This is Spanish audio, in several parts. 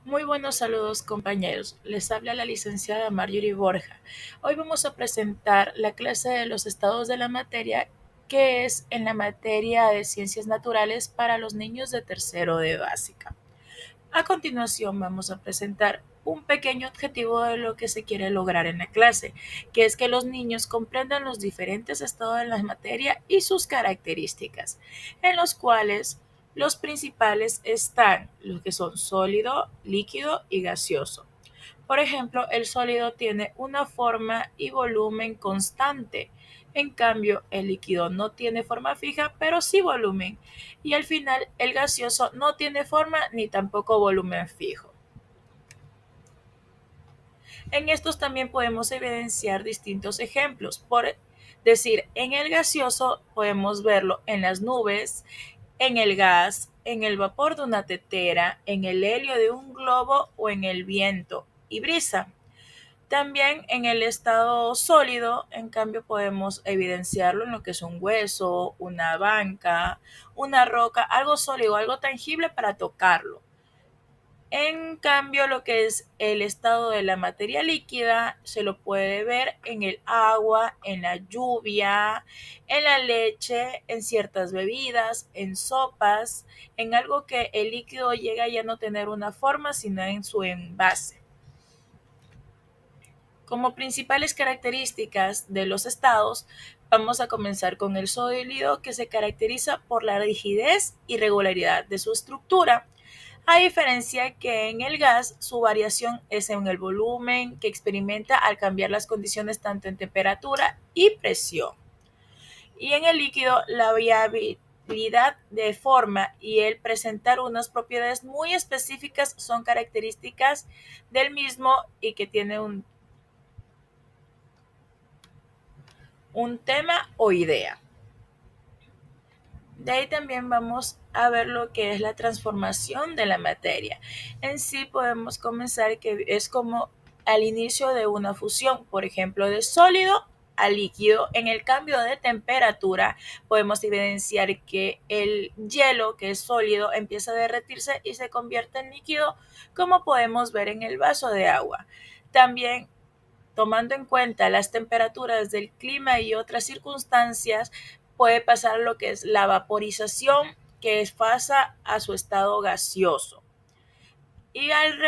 Muy buenos saludos compañeros, les habla la licenciada Marjorie Borja. Hoy vamos a presentar la clase de los estados de la materia que es en la materia de ciencias naturales para los niños de tercero de básica. A continuación vamos a presentar un pequeño objetivo de lo que se quiere lograr en la clase, que es que los niños comprendan los diferentes estados de la materia y sus características, en los cuales los principales están los que son sólido, líquido y gaseoso. Por ejemplo, el sólido tiene una forma y volumen constante. En cambio, el líquido no tiene forma fija, pero sí volumen. Y al final, el gaseoso no tiene forma ni tampoco volumen fijo. En estos también podemos evidenciar distintos ejemplos. Por decir, en el gaseoso podemos verlo en las nubes, en el gas, en el vapor de una tetera, en el helio de un globo o en el viento y brisa. También en el estado sólido, en cambio, podemos evidenciarlo en lo que es un hueso, una banca, una roca, algo sólido, algo tangible para tocarlo. En cambio, lo que es el estado de la materia líquida se lo puede ver en el agua, en la lluvia, en la leche, en ciertas bebidas, en sopas, en algo que el líquido llega ya a no tener una forma, sino en su envase. Como principales características de los estados, vamos a comenzar con el sólido, que se caracteriza por la rigidez y regularidad de su estructura, a diferencia que en el gas su variación es en el volumen que experimenta al cambiar las condiciones tanto en temperatura y presión. Y en el líquido la variabilidad de forma y el presentar unas propiedades muy específicas son características del mismo y que tiene un tema o idea. De ahí también vamos a ver lo que es la transformación de la materia. En sí podemos comenzar que es como al inicio de una fusión, por ejemplo, de sólido a líquido. En el cambio de temperatura podemos evidenciar que el hielo, que es sólido, empieza a derretirse y se convierte en líquido, como podemos ver en el vaso de agua. También tomando en cuenta las temperaturas del clima y otras circunstancias, puede pasar lo que es la vaporización, que pasa a su estado gaseoso. Y al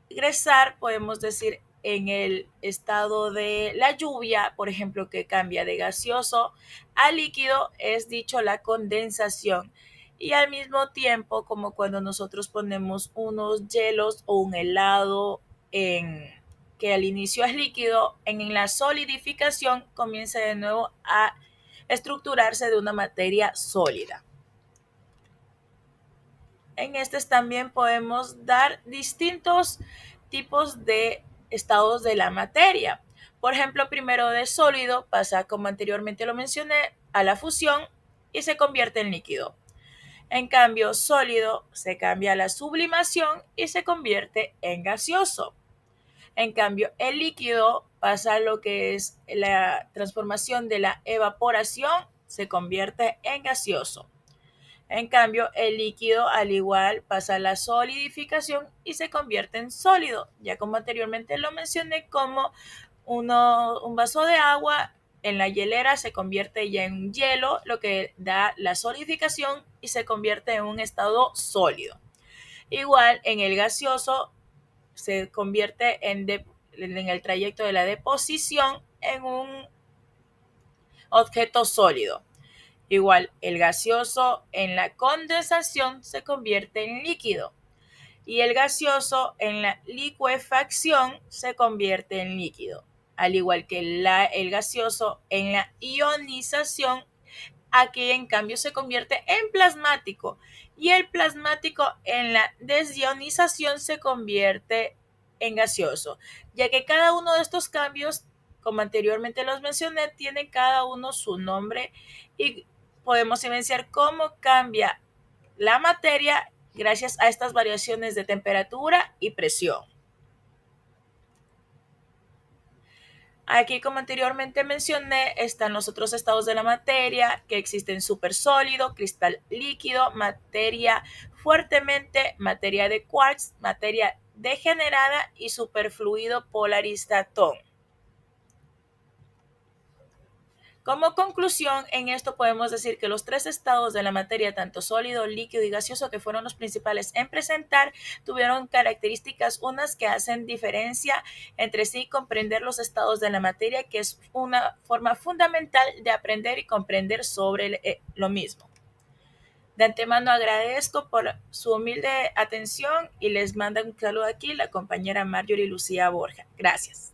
regresar, podemos decir en el estado de la lluvia, por ejemplo, que cambia de gaseoso a líquido, es dicho la condensación. Y al mismo tiempo, como cuando nosotros ponemos unos hielos o un helado en que al inicio es líquido, en la solidificación comienza de nuevo a estructurarse de una materia sólida. En estos también podemos dar distintos tipos de estados de la materia. Por ejemplo, primero de sólido pasa, como anteriormente lo mencioné, a la fusión y se convierte en líquido. En cambio, sólido se cambia a la sublimación y se convierte en gaseoso. En cambio, el líquido pasa a lo que es la transformación de la evaporación, se convierte en gaseoso. En cambio, el líquido al igual pasa a la solidificación y se convierte en sólido, ya como anteriormente lo mencioné, como un vaso de agua en la hielera se convierte ya en hielo, lo que da la solidificación y se convierte en un estado sólido. Igual en el gaseoso se convierte en el trayecto de la deposición en un objeto sólido. Igual, el gaseoso en la condensación se convierte en líquido y el gaseoso en la licuefacción se convierte en líquido. Al igual que el gaseoso en la ionización, aquí en cambio se convierte en plasmático y el plasmático en la desionización se convierte en gaseoso, ya que cada uno de estos cambios, como anteriormente los mencioné, tiene cada uno su nombre y podemos evidenciar cómo cambia la materia gracias a estas variaciones de temperatura y presión. Aquí, como anteriormente mencioné, están los otros estados de la materia, que existen supersólido, cristal líquido, materia fuertemente, materia de quarks, materia degenerada y superfluido polarizatón. Como conclusión, en esto podemos decir que los tres estados de la materia, tanto sólido, líquido y gaseoso, que fueron los principales en presentar, tuvieron características unas que hacen diferencia entre sí, comprender los estados de la materia, que es una forma fundamental de aprender y comprender sobre lo mismo. De antemano agradezco por su humilde atención y les manda un saludo aquí la compañera Marjorie Lucía Borja. Gracias.